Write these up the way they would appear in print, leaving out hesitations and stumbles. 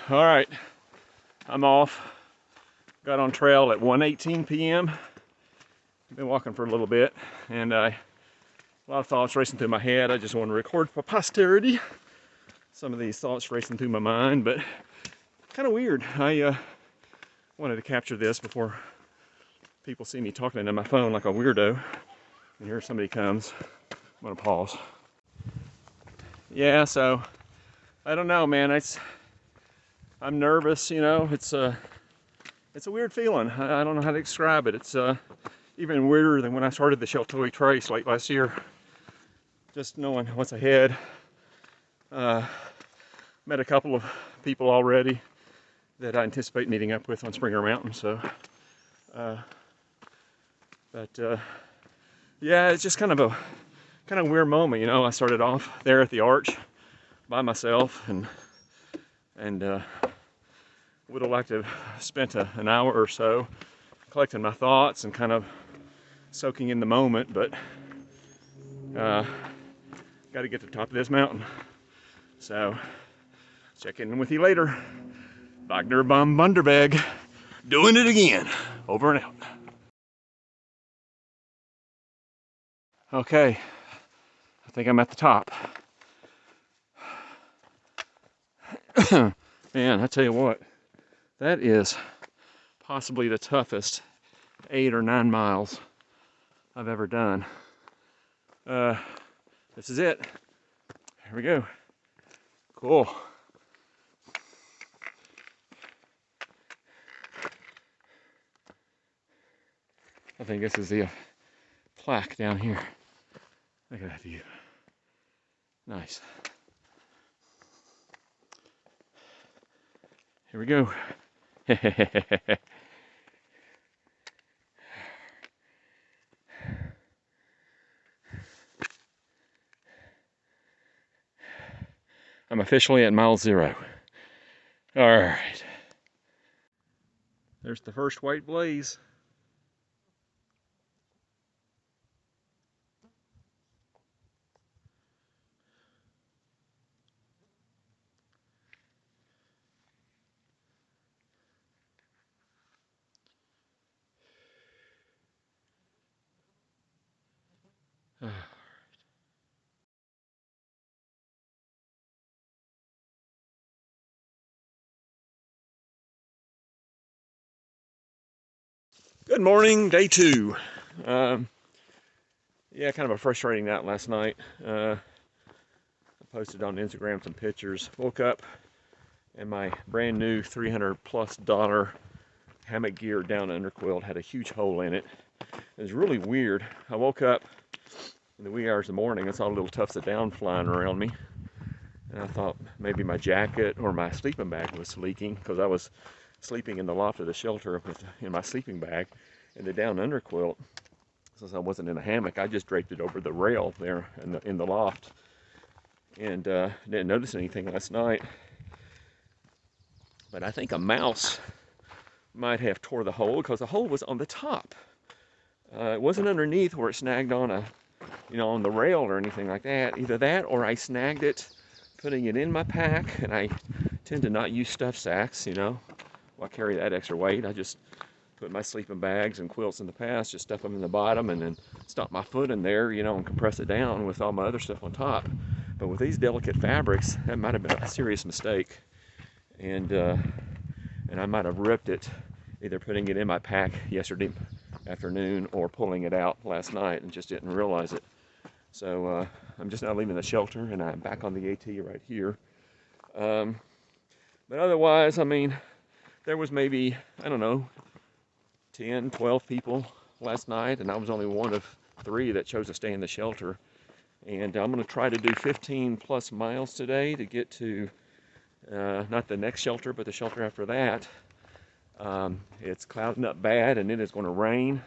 All right, I'm off. Got on trail at 1:18 p.m. Been walking for a little bit, and a lot of thoughts racing through my head. I just want to record for posterity some of these thoughts racing through my mind, but kind of weird. I wanted to capture this before people see me talking into my phone like a weirdo. And here somebody comes. I'm gonna pause. Yeah, so I don't know, man. I'm nervous, you know. It's a weird feeling. I don't know how to describe it. It's even weirder than when I started the Shelter Trace late last year. Just knowing what's ahead. Met a couple of people already that I anticipate meeting up with on Springer Mountain. So, yeah, it's just kind of a weird moment, you know. I started off there at the arch by myself, and would have liked to have spent an hour or so collecting my thoughts and kind of soaking in the moment, but got to get to the top of this mountain. So, check in with you later. Wagner Bum Bunderbeg, doing it again. Over and out. Okay, I think I'm at the top. Man, I tell you what, that is possibly the toughest 8 or 9 miles I've ever done. This is it. Here we go. Cool. I think this is the plaque down here. Look at that view. Nice. Here we go. I'm officially at mile 0. All right. There's the first white blaze. Good morning, day 2. Yeah, kind of a frustrating night last night. I posted on Instagram some pictures. Woke up and my brand new $300+ hammock gear down underquilt had a huge hole in it. It was really weird. I woke up in the wee hours of the morning and saw little tufts of down flying around me. And I thought maybe my jacket or my sleeping bag was leaking, because I was sleeping in the loft of the shelter in my sleeping bag. And the down underquilt, since I wasn't in a hammock, I just draped it over the rail there in the loft. And didn't notice anything last night. But I think a mouse might have tore the hole, because the hole was on the top. It wasn't underneath where it snagged on on the rail or anything like that. Either that or I snagged it putting it in my pack, and I tend to not use stuff sacks, you know. Why carry that extra weight? I just put my sleeping bags and quilts in the past, just stuff them in the bottom, and then stomp my foot in there, you know, and compress it down with all my other stuff on top. But with these delicate fabrics, that might have been a serious mistake. And I might have ripped it, either putting it in my pack yesterday afternoon or pulling it out last night and just didn't realize it. So I'm just now leaving the shelter, and I'm back on the AT right here. But otherwise, I mean, there was maybe, I don't know, 10, 12 people last night, and I was only one of 3 that chose to stay in the shelter. And I'm going to try to do 15+ miles today to get to not the next shelter, but the shelter after that. It's clouding up bad, and it is going to rain.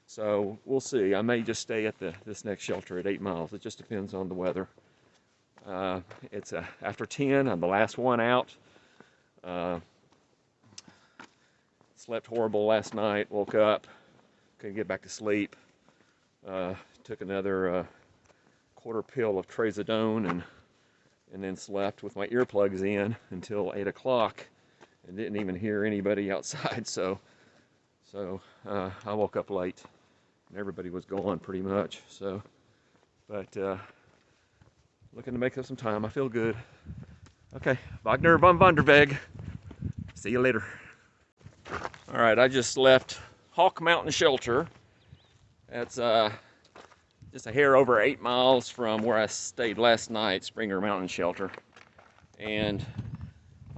So we'll see. I may just stay at this next shelter at 8 miles. It just depends on the weather. It's after 10. I'm the last one out. Slept horrible last night. Woke up, couldn't get back to sleep. Took another quarter pill of trazodone, and then slept with my earplugs in until 8 o'clock and didn't even hear anybody outside. So I woke up late and everybody was gone pretty much. So, but looking to make up some time. I feel good. Okay, Wagner von Vonderweg. See you later. All right, I just left Gooch Mountain Shelter. That's just a hair over 8 miles from where I stayed last night, Springer Mountain Shelter. And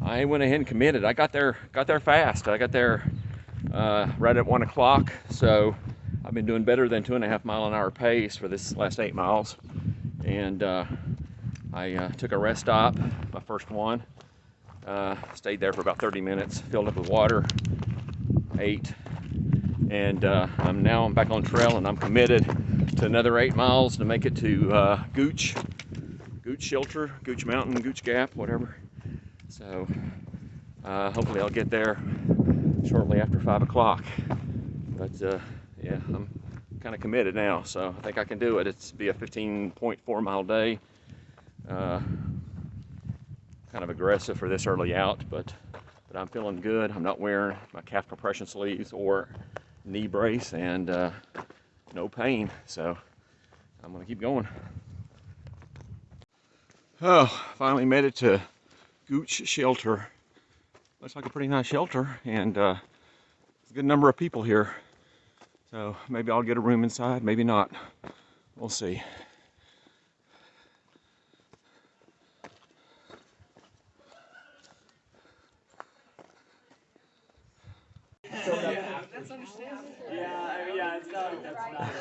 I went ahead and committed. I got there fast. I got there right at 1 o'clock. So I've been doing better than 2.5 mile an hour pace for this last 8 miles. And I took a rest stop, my first one. Stayed there for about 30 minutes, filled up with water, ate, and I'm back on trail, and I'm committed to another 8 miles to make it to Gooch Shelter, Gooch Mountain, Gooch Gap, whatever. So hopefully I'll get there shortly after 5 o'clock. But yeah, I'm kind of committed now, so I think I can do it. It's be a 15.4 mile day. Kind of aggressive for this early out, but I'm feeling good. I'm not wearing my calf compression sleeves or knee brace, and no pain, so I'm gonna keep going. Oh, finally made it to Gooch Shelter. Looks like a pretty nice shelter, and a good number of people here. So maybe I'll get a room inside, maybe not. We'll see. That's understandable. Yeah, it's not. That's not.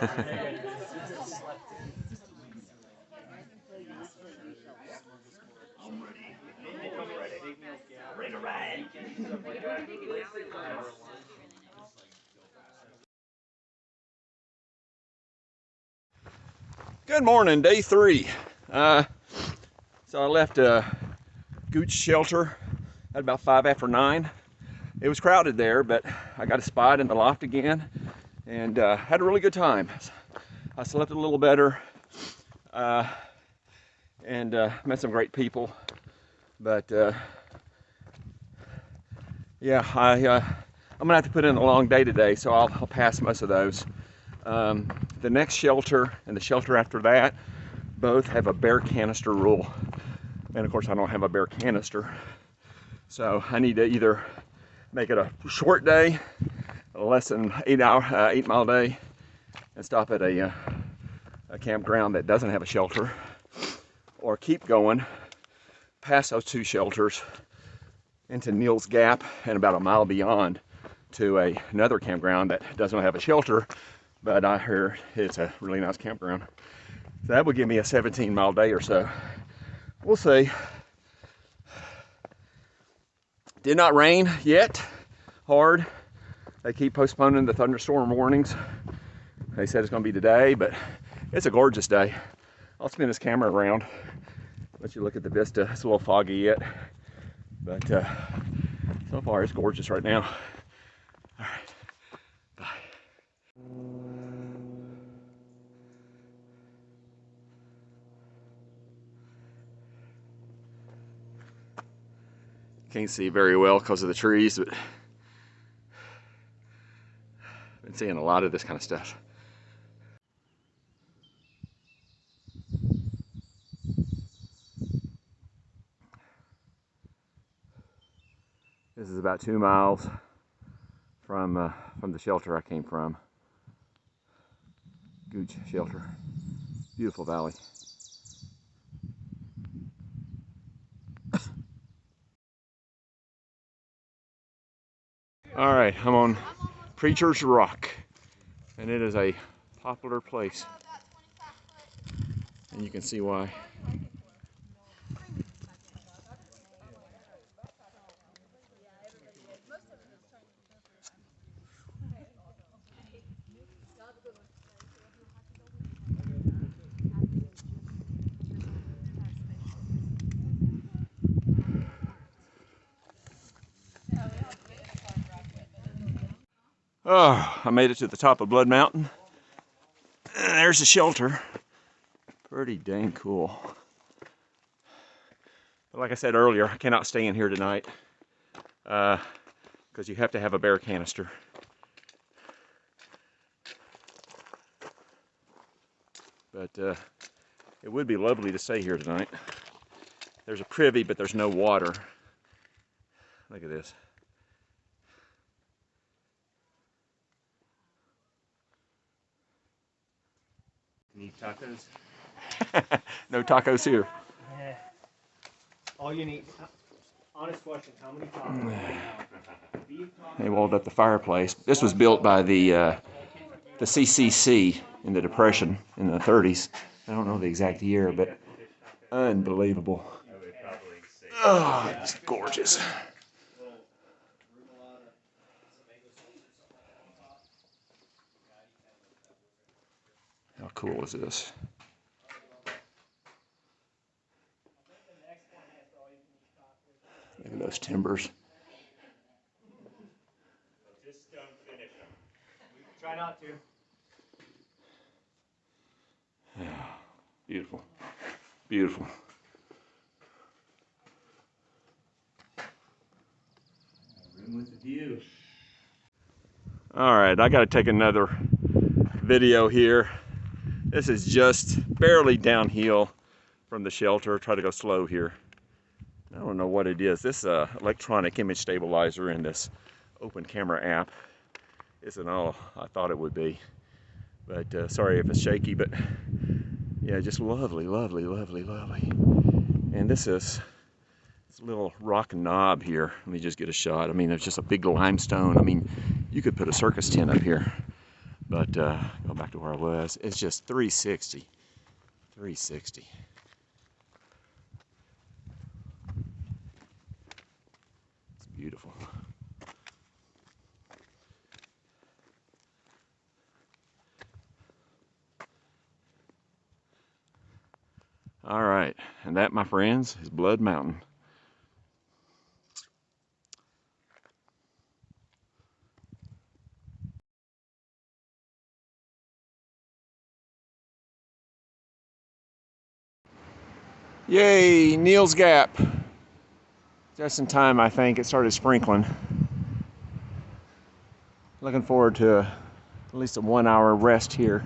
Good morning, day 3. So I left Gooch Shelter at about 5 after 9. It was crowded there, but I got a spot in the loft again, and had a really good time. I slept a little better, and met some great people. But yeah, I'm gonna have to put in a long day today, so I'll pass most of those. The next shelter and the shelter after that both have a bare canister rule, and of course I don't have a bare canister, so I need to either make it a short day, a less than 8 mile day, and stop at a campground that doesn't have a shelter, or keep going past those 2 shelters into Neels Gap and about a mile beyond to another campground that doesn't have a shelter, but I heard it's a really nice campground. So that would give me a 17-mile day or so. We'll see. Did not rain yet, hard. They keep postponing the thunderstorm warnings. They said it's gonna be today, but it's a gorgeous day. I'll spin this camera around, let you look at the vista. It's a little foggy yet, but so far it's gorgeous right now. All right, bye. Can't see very well because of the trees, but I've been seeing a lot of this kind of stuff. This is about 2 miles from the shelter I came from. Gooch Shelter. Beautiful valley. All right, I'm on Preacher's Rock, and it is a popular place, and you can see why. Oh, I made it to the top of Blood Mountain. There's the shelter. Pretty dang cool. Like I said earlier, I cannot stay in here tonight because you have to have a bear canister. But it would be lovely to stay here tonight. There's a privy, but there's no water. Look at this. Need tacos? No tacos here. Yeah. All you need. Honest question, how many tacos? They walled up the fireplace. This was built by the CCC in the Depression in the 30s. I don't know the exact year, but unbelievable. Oh, it's gorgeous. How cool is this? Look at those timbers. Try not to. Beautiful. Beautiful. Room with the view. All right, I got to take another video here. This is just barely downhill from the shelter. Try to go slow here. I don't know what it is. This electronic image stabilizer in this open camera app isn't all I thought it would be. But sorry if it's shaky, but yeah, just lovely, lovely, lovely, lovely. And this is this little rock knob here. Let me just get a shot. I mean, there's just a big limestone. I mean, you could put a circus tent up here. But go back to where I was. It's just 360. 360. It's beautiful. All right, and that, my friends, is Blood Mountain. Yay, Neels Gap. Just in time, I think, it started sprinkling. Looking forward to at least a 1 hour rest here.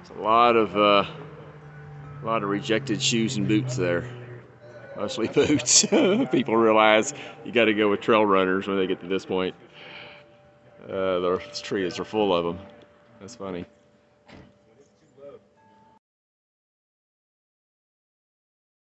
It's a lot of rejected shoes and boots there. Mostly boots. People realize you got to go with trail runners when they get to this point. The trees are full of them. That's funny.